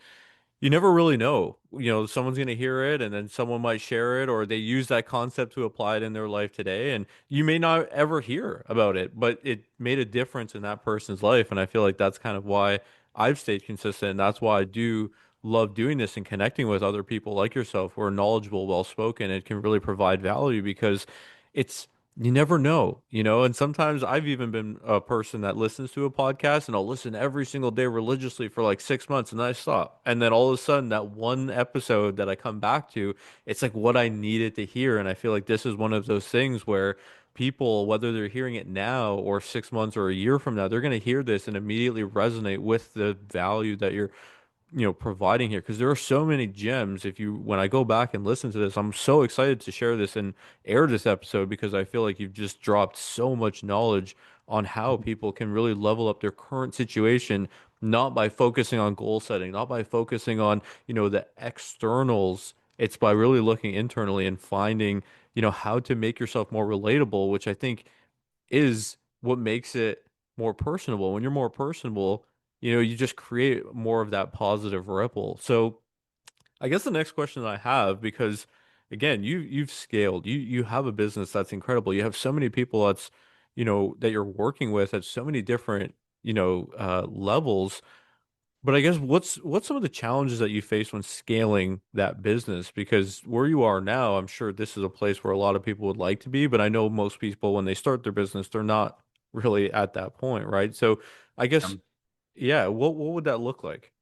S1: you never really know. Someone's going to hear it and then someone might share it or they use that concept to apply it in their life today. And you may not ever hear about it, but it made a difference in that person's life. And I feel like that's kind of why I've stayed consistent. And that's why I do love doing this and connecting with other people like yourself who are knowledgeable, well spoken, and can really provide value because it's you never know, and sometimes I've even been a person that listens to a podcast and I'll listen every single day religiously for like 6 months and then I stop. And then all of a sudden, that one episode that I come back to, it's like what I needed to hear. And I feel like this is one of those things where people, whether they're hearing it now or 6 months or a year from now, they're going to hear this and immediately resonate with the value that you're providing here because there are so many gems. When I go back and listen to this, I'm so excited to share this and air this episode because I feel like you've just dropped so much knowledge on how people can really level up their current situation, not by focusing on goal setting, not by focusing on the externals. It's by really looking internally and finding how to make yourself more relatable, which I think is what makes it more personable. When you're more personable, you just create more of that positive ripple. So I guess the next question that I have, because again, you've scaled, you have a business that's incredible. You have so many people that you're working with at so many different levels. But I guess what's some of the challenges that you face when scaling that business? Because where you are now, I'm sure this is a place where a lot of people would like to be, but I know most people when they start their business, they're not really at that point, right? So I guess,
S2: Um,
S1: yeah, what would that look like?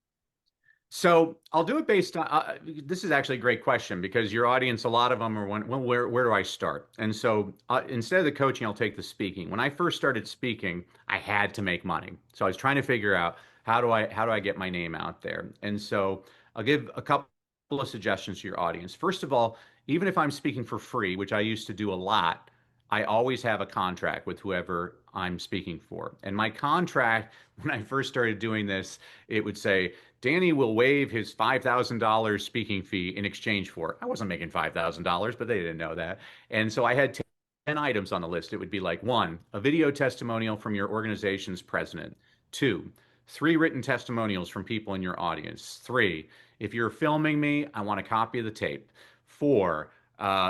S2: So I'll do it based on this is actually a great question because your audience, a lot of them are well, where do I start? And so instead of the coaching, I'll take the speaking. When I first started speaking, I had to make money. So I was trying to figure out how do I get my name out there? And so I'll give a couple of suggestions to your audience. First of all, even if I'm speaking for free, which I used to do a lot, I always have a contract with whoever I'm speaking for. And my contract, when I first started doing this, it would say, Danny will waive his $5,000 speaking fee in exchange for. I wasn't making $5,000, but they didn't know that. And so I had 10 items on the list. It would be like one, a video testimonial from your organization's president. Two, three written testimonials from people in your audience. Three, if you're filming me, I want a copy of the tape. Four,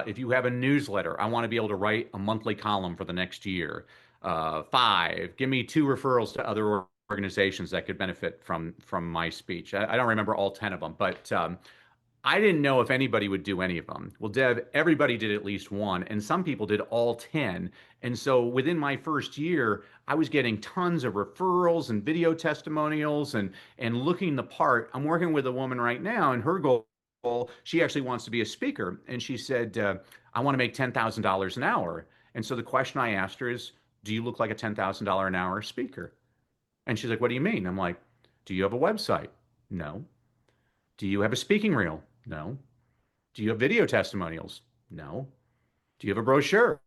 S2: if you have a newsletter, I want to be able to write a monthly column for the next year. Five, give me two referrals to other organizations that could benefit from my speech. I don't remember all 10 of them, but I didn't know if anybody would do any of them. Well, Deb, everybody did at least one, and some people did all 10. And so within my first year, I was getting tons of referrals and video testimonials and looking the part. I'm working with a woman right now, and her goal, she actually wants to be a speaker. And she said, I want to make $10,000 an hour. And so the question I asked her is, do you look like a $10,000 an hour speaker? And she's like, what do you mean? I'm like, do you have a website? No. Do you have a speaking reel? No. Do you have video testimonials? No. Do you have a brochure?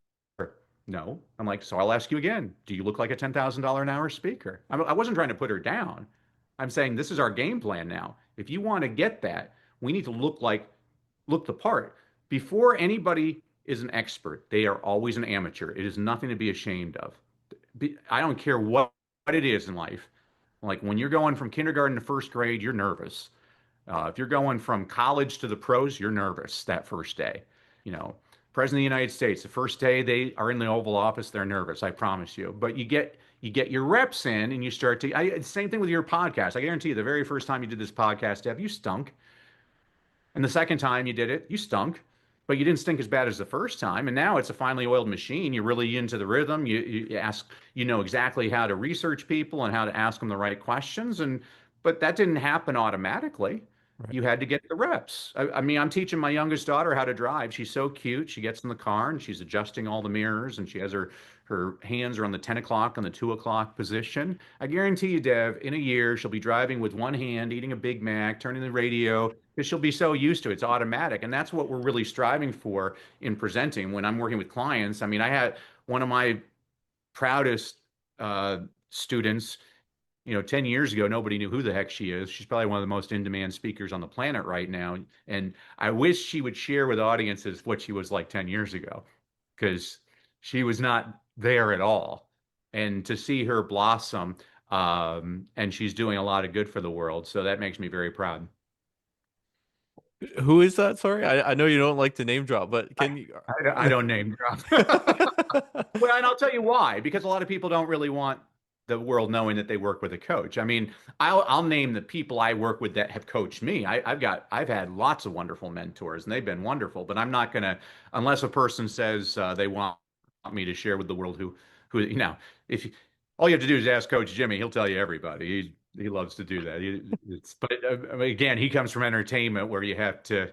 S2: No. I'm like, so I'll ask you again. Do you look like a $10,000 an hour speaker? I wasn't trying to put her down. I'm saying this is our game plan now. If you want to get that, we need to look the part. Before anybody is an expert, they are always an amateur. It is nothing to be ashamed of. I don't care what it is in life. Like when you're going from kindergarten to first grade, you're nervous. If you're going from college to the pros, you're nervous that first day. You know, President of the United States, the first day they are in the Oval Office, they're nervous, I promise you. But you get your reps in and you start to same thing with your podcast. I guarantee you the very first time you did this podcast, Deb, you stunk. And the second time you did it, you stunk, but you didn't stink as bad as the first time. And now it's a finely oiled machine. You're really into the rhythm. You ask, you know exactly how to research people and how to ask them the right questions. But that didn't happen automatically.
S1: Right.
S2: You had to get the reps. I mean, I'm teaching my youngest daughter how to drive. She's so cute. She gets in the car and she's adjusting all the mirrors and she has her hands are on the 10 o'clock and the 2 o'clock position. I guarantee you, Dev, in a year, she'll be driving with one hand, eating a Big Mac, turning the radio, because she'll be so used to it. It's automatic. And that's what we're really striving for in presenting when I'm working with clients. I mean, I had one of my proudest students, 10 years ago, nobody knew who the heck she is. She's probably one of the most in-demand speakers on the planet right now. And I wish she would share with audiences what she was like 10 years ago, because she was not there at all. And to see her blossom, and she's doing a lot of good for the world. So that makes me very proud.
S1: Who is that? Sorry, I know you don't like to name drop, but
S2: I,
S1: can you?
S2: I don't name drop. Well, and I'll tell you why, because a lot of people don't really want the world knowing that they work with a coach. I mean, I'll name the people I work with that have coached me. I've had lots of wonderful mentors and they've been wonderful, but I'm not gonna unless a person says they want me to share with the world who if you, all you have to do is ask Coach Jimmy, he'll tell you everybody. He loves to do that. But I mean, again, he comes from entertainment where you have to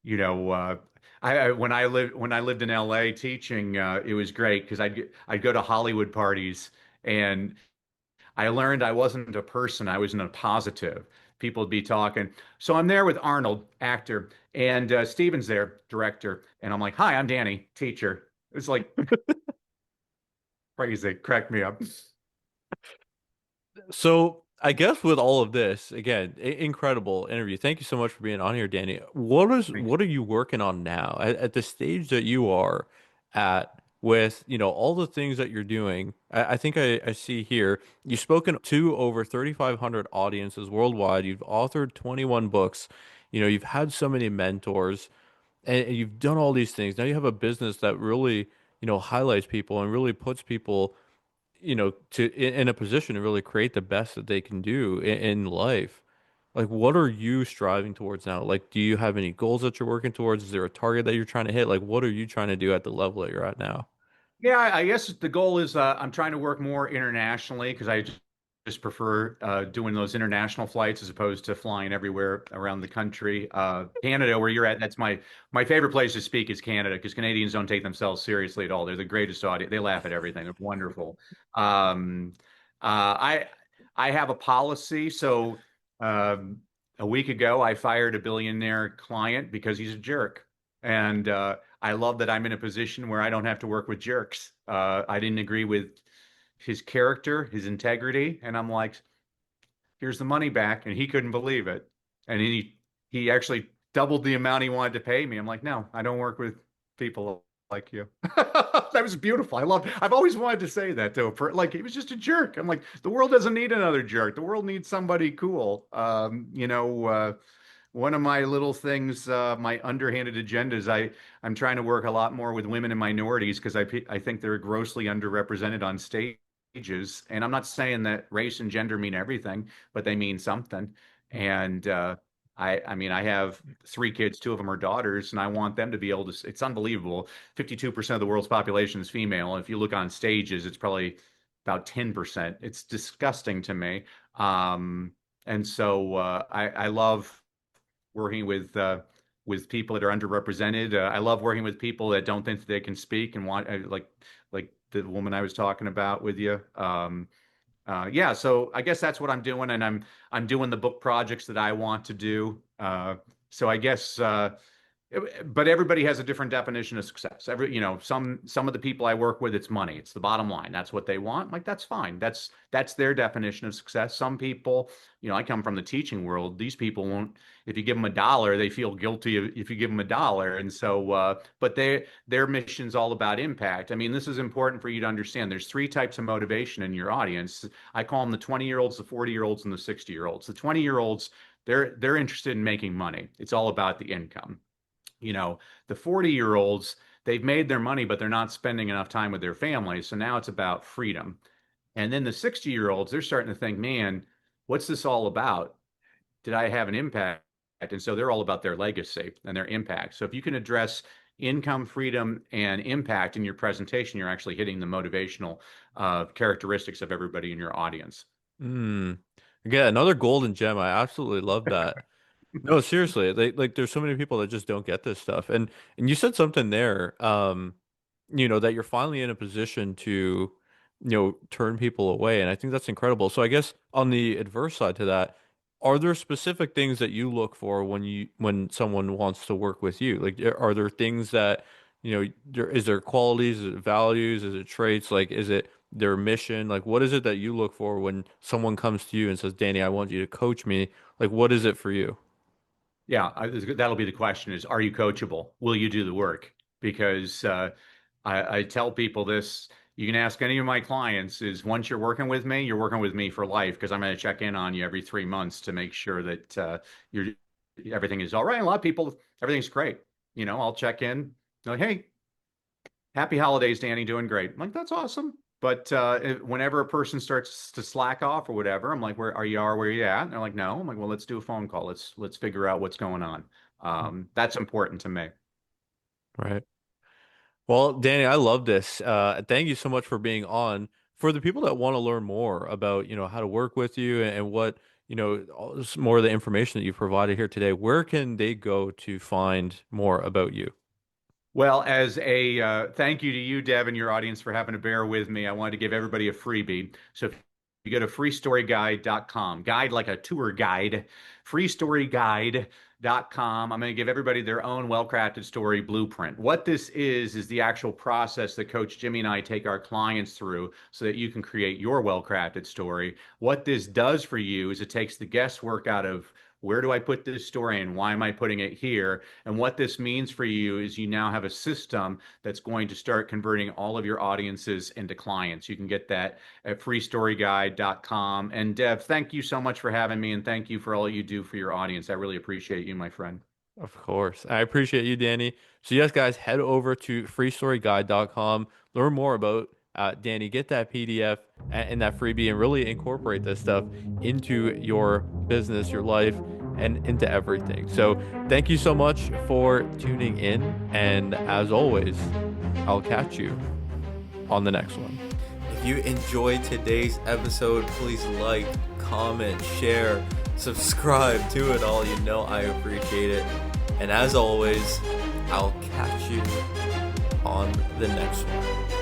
S2: you know, when I lived in LA teaching, it was great because I'd go to Hollywood parties and I learned I wasn't a person, I was in a positive. People would be talking. So I'm there with Arnold, actor, and Steven's there, director, and I'm like, "Hi, I'm Danny, teacher." It's like crazy, cracked me up.
S1: So I guess with all of this, again, incredible interview. Thank you so much for being on here, Danny. What are you working on now at the stage that you are at with, all the things that you're doing? I think I see here you've spoken to over 3,500 audiences worldwide. You've authored 21 books. You've had so many mentors and you've done all these things. Now you have a business that really, highlights people and really puts people in a position to really create the best that they can do in life. Like, what are you striving towards now? Like, do you have any goals that you're working towards? Is there a target that you're trying to hit? Like, what are you trying to do at the level that you're at now?
S2: Yeah, I guess the goal is I'm trying to work more internationally because I just prefer doing those international flights as opposed to flying everywhere around the country. Canada, where you're at, that's my favorite place to speak is Canada because Canadians don't take themselves seriously at all. They're the greatest audience. They laugh at everything. They're wonderful. Um, I have a policy. So a week ago, I fired a billionaire client because he's a jerk. And I love that I'm in a position where I don't have to work with jerks. I didn't agree with his character, his integrity, and I'm like, here's the money back, and he couldn't believe it. And he actually doubled the amount he wanted to pay me. I'm like, no, I don't work with people like you. That was beautiful. I've always wanted to say that to a like he was just a jerk. I'm like, the world doesn't need another jerk. The world needs somebody cool. One of my little things, my underhanded agendas, I'm trying to work a lot more with women and minorities because I think they're grossly underrepresented on stages. And I'm not saying that race and gender mean everything, but they mean something. And I mean, I have 3 kids, 2 of them are daughters, and I want them to be able to. It's unbelievable. 52% of the world's population is female. If you look on stages, it's probably about 10%. It's disgusting to me. And so I love working with with people that are underrepresented. I love working with people that don't think that they can speak and want like the woman I was talking about with you. Yeah, so I guess that's what I'm doing, and I'm doing the book projects that I want to do. So I guess but everybody has a different definition of success. Some of the people I work with, it's money. It's the bottom line. That's what they want. Like, that's fine. That's their definition of success. Some people, I come from the teaching world. These people won't, if you give them a dollar, they feel guilty if you give them a dollar. And so, but their mission's all about impact. I mean, this is important for you to understand. There's three types of motivation in your audience. I call them the 20-year-olds, the 40-year-olds, and the 60-year-olds. The 20-year-olds, they're interested in making money. It's all about the income. The 40-year-olds, they've made their money, but they're not spending enough time with their families. So now it's about freedom. And then the 60-year-olds, they're starting to think, man, what's this all about? Did I have an impact? And so they're all about their legacy and their impact. So if you can address income, freedom, and impact in your presentation, you're actually hitting the motivational characteristics of everybody in your audience.
S1: Mm. Again, another golden gem. I absolutely love that. No, seriously, like there's so many people that just don't get this stuff. And you said something there, that you're finally in a position to, turn people away. And I think that's incredible. So I guess on the adverse side to that, are there specific things that you look for when someone wants to work with you? Like, are there things that, is there qualities, is it values, is it traits? Like, is it their mission? Like, what is it that you look for when someone comes to you and says, Danny, I want you to coach me? Like, what is it for you?
S2: Yeah, that'll be the question is, are you coachable? Will you do the work? Because I tell people this, you can ask any of my clients is once you're working with me for life because I'm going to check in on you every 3 months to make sure that you're everything is all right. And a lot of people, everything's great. I'll check in like, hey, happy holidays, Danny, doing great. I'm like, that's awesome. But whenever a person starts to slack off or whatever, I'm like, where are you at? And they're like, no. I'm like, well, let's do a phone call. Let's figure out what's going on. That's important to me.
S1: Right. Well, Danny, I love this. Thank you so much for being on. For the people that want to learn more about, how to work with you and what, more of the information that you provided here today, where can they go to find more about you?
S2: Well, as a thank you to you, Dev, and your audience for having to bear with me, I wanted to give everybody a freebie. So if you go to freestoryguide.com, guide like a tour guide, freestoryguide.com, I'm going to give everybody their own well-crafted story blueprint. What this is the actual process that Coach Jimmy and I take our clients through so that you can create your well-crafted story. What this does for you is it takes the guesswork out of where do I put this story and why am I putting it here? And what this means for you is you now have a system that's going to start converting all of your audiences into clients. You can get that at freestoryguide.com. And Dev, thank you so much for having me and thank you for all you do for your audience. I really appreciate you, my friend.
S1: Of course. I appreciate you, Danny. So yes, guys, head over to freestoryguide.com, learn more about Danny, get that PDF and that freebie and really incorporate this stuff into your business, your life, and into everything. So thank you so much for tuning in. And as always, I'll catch you on the next one. If you enjoyed today's episode, please like, comment, share, subscribe to it all. I appreciate it. And as always, I'll catch you on the next one.